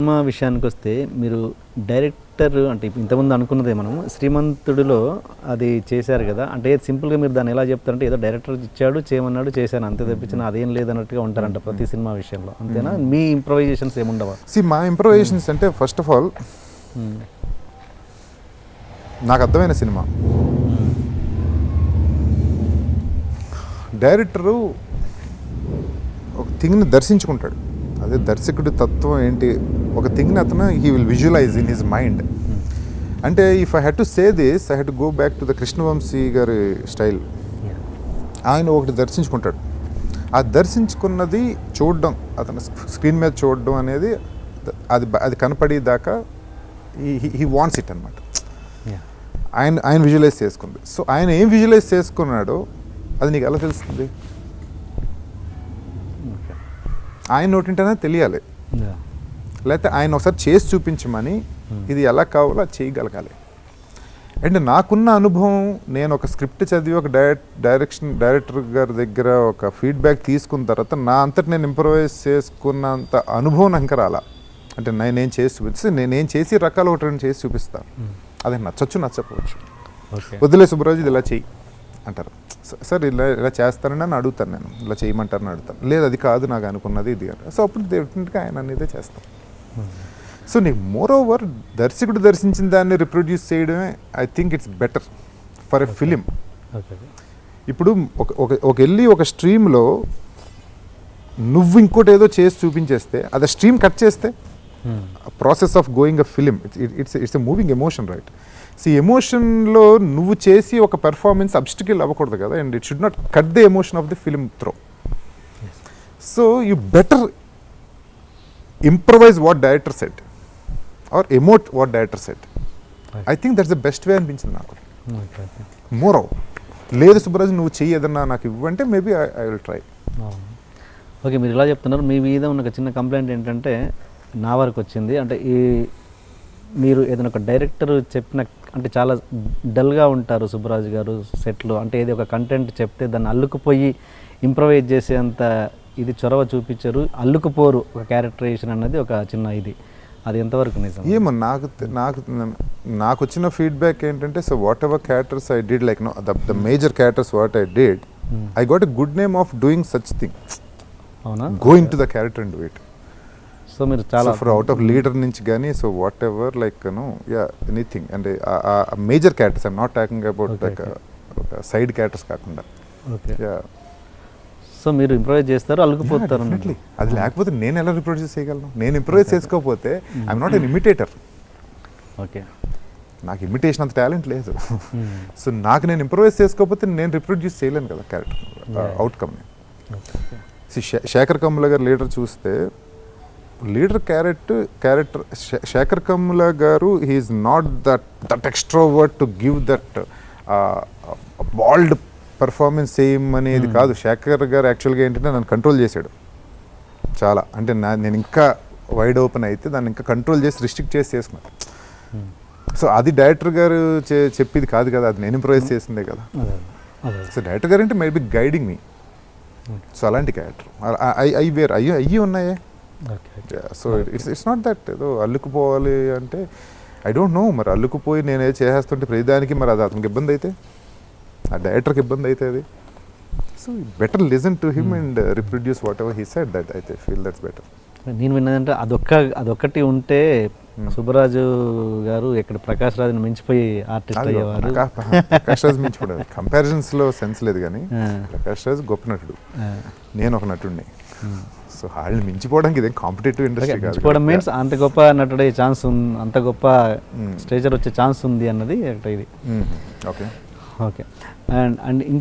Cinema విషయానికొస్తే మీరు director అంటే ఇంతకుముందు అనుకున్నదే మనం 'శ్రీమంతుడిలో' అది చేశారు కదా! అంటే సింపుల్‌గా మీరు దాన్ని ఎలా చెప్తారంటే ఏదో డైరెక్టర్ ఇచ్చాడు, చేయమన్నాడు చేశాను అంతే తప్పించి అదేం లేదన్నట్టుగా ఉంటారంట ప్రతి సినిమా విషయంలో. అంతేనా? మీ ఇంప్రొవైజేషన్స్ ఏముండవా? మా ఇంప్రొవైజేషన్స్ అంటే ఫస్ట్ ఆఫ్ ఆల్ నాకు అర్థమైన సినిమా డైరెక్టరు ఒక థింగ్ని దర్శించుకుంటాడు. అదే దర్శకుడి తత్వం ఏంటి, ఒక థింగ్ని అతను he will visualize in his mind. అంటే if I had to say this, I had to go back to the Krishnavamsi గారి స్టైల్. ఆయన ఒకటి దర్శించుకుంటాడు, ఆ దర్శించుకున్నది చూడడం, అతను స్క్రీన్ మీద చూడడం అనేది అది కనపడేదాకా హీ వాంట్స్ ఇట్ అనమాట. ఆయన విజువలైజ్ చేసుకుంది. సో ఆయన ఏం విజువలైజ్ చేసుకున్నాడో అది నీకు ఎలా తెలుస్తుంది? ఆయన నోటింటనే తెలియాలి, లేకపోతే ఆయన ఒకసారి చేసి చూపించమని ఇది ఎలా కావాలో అది చేయగలగాలి. అండ్ నాకున్న అనుభవం, నేను ఒక స్క్రిప్ట్ చదివి ఒక డైరెక్టర్ గారి దగ్గర ఒక ఫీడ్బ్యాక్ తీసుకున్న తర్వాత నా అంతటి నేను ఇంప్రొవైజ్ చేసుకున్నంత అనుభవం నాకు రాలా. అంటే నేను చేసి చూపిస్తే నేను చేసి రకాలు ఒకటి రెండు చేసి చూపిస్తాను. అది నచ్చచ్చు నచ్చకపోవచ్చు. వదిలే సుబ్బరాజు ఇది ఇలా చెయ్యి అంటారు, సార్ ఇలా చేస్తానని అని అడుగుతాను, నేను ఇలా చేయమంటారని అడుగుతాను. లేదు అది కాదు నాకు అనుకున్నది ఇది అంటే, సో అప్పుడు డెఫినెట్గా ఆయన అనేదే చేస్తాం. సో నీకు మోర్ ఓవర్ దర్శకుడు దర్శించిన దాన్ని రిప్రొడ్యూస్ చేయడమే I think it's better for a film. ఇప్పుడు ఒక వెళ్ళి ఒక స్ట్రీమ్లో నువ్వు ఇంకోటి ఏదో చేసి చూపించేస్తే అది స్ట్రీమ్ కట్ చేస్తే process of going a film it's a moving emotion, right? So ఎమోషన్లో నువ్వు చేసి ఒక పెర్ఫార్మెన్స్ అబ్స్టికల్ అవ్వకూడదు కదా, and it should not cut the emotion of the film through. So you better improvise what director set or emote what director set. I think that's the best way అనిపించింది నాకు. మోరో లేదు సుబ్బరాజు నువ్వు చెయ్యి ఏదన్నా నాకు ఇవ్వంటే maybe I will try. Okay, మీరు ఇలా చెప్తున్నారు. మీ మీద ఉన్న ఒక చిన్న కంప్లైంట్ ఏంటంటే నా వరకు వచ్చింది, అంటే మీరు ఏదైనా ఒక డైరెక్టర్ చెప్పిన అంటే చాలా డల్గా ఉంటారు సుబ్బరాజు గారు సెట్లో. అంటే ఏది ఒక కంటెంట్ చెప్తే దాన్ని అల్లుకుపోయి ఇంప్రొవైజ్ చేసేంత ఇది చొరవ చూపించారు, అల్లుకుపోరు ఒక క్యారెక్టరైజేషన్ అన్నది ఒక చిన్న ఇది. అది ఎంతవరకు నిజం? ఏమో నాకు వచ్చిన ఫీడ్బ్యాక్ ఏంటంటే, so whatever characters I did, like no the major characters what I did, I got a good name of doing such thing. అవునా? Going to the character and do it. So మీరు చాలా for out of leader నుంచి కానీ, so whatever like yeah anything. అంటే major characters I'm not talking about like side characters కాకుండా. Okay, so మీరు improvise చేస్తారు, అల్లుకుపోతారు. అది లేకపోతే నేను ఎలా రిప్రొడ్యూస్ చేయగలను? నేను ఇంప్రొవైజ్ చేసుకోకపోతే I'm not an imitator. Okay, నాకు ఇమిటేషన్ అంత టాలెంట్ లేదు. సో నాకు నేను ఇంప్రొవైజ్ చేసుకోకపోతే నేను రిప్రొడ్యూస్ చేయలేను కదా క్యారెక్టర్ అవుట్కమ్ని. శేఖర్ కమ్ముల గారు లీడర్ చూస్తే, లీడర్ క్యారెక్టర్ శేఖర్ కమ్ముల గారు he's not that extrovert to give that bold performance చేయమనేది కాదు. శేఖర్ గారు యాక్చువల్గా ఏంటంటే నన్ను కంట్రోల్ చేశాడు చాలా. అంటే నేను ఇంకా వైడ్ ఓపెన్ అయితే దాన్ని ఇంకా కంట్రోల్ చేసి రిస్ట్రిక్ట్ చేసి చేసుకున్నాను. సో అది డైరెక్టర్ గారు చెప్పేది కాదు కదా, అది నేను ఇంప్రొవైజ్ చేసిందే కదా. సో డైరెక్టర్ గారు అంటే మేబీ గైడింగ్ మీ. సో అలాంటి క్యారెక్టర్ అయ్యి ఉన్నాయే. సో ఇట్స్ నాట్ దట్ ఏదో అల్లుకుపోవాలి అంటే, ఐ డోంట్ నో మరి అల్లుకుపోయి నేను ఏదో చేసేస్తుంటే ప్రతిదానికి మరి అది అతనికి ఇబ్బంది అయితే, ఆ డైరెక్టర్కి ఇబ్బంది అయితే అది. So better listen to him and reproduce what ever he said. That I feel that's better. నేను విన్నదంటే అదొక్కటి ఉంటే సుబ్బరాజు గారు ఇక్కడ ప్రకాష్ రాజుని మించిపోయి ఆర్టిస్ట్ అయ్యేవారు. ప్రకాష్ రాజు మించిపోయారు, కంపారిజన్స్లో సెన్స్ లేదు. కానీ ప్రకాష్ రాజు గొప్ప నటుడు, నేను ఒక నటుడిని. సో వాళ్ళని మించిపోవడానికి ఇదేం కాంపిటేటివ్ ఇండస్ట్రీ కాదు. మించిపోవడం మీన్స్ అంత గొప్ప నటుడే ఛాన్స్ ఉంది, అంత గొప్ప స్టేజర్ వచ్చే ఛాన్స్ ఉంది అన్నది ఇది. ఓకే ఓకే, అండ్ ఇంకో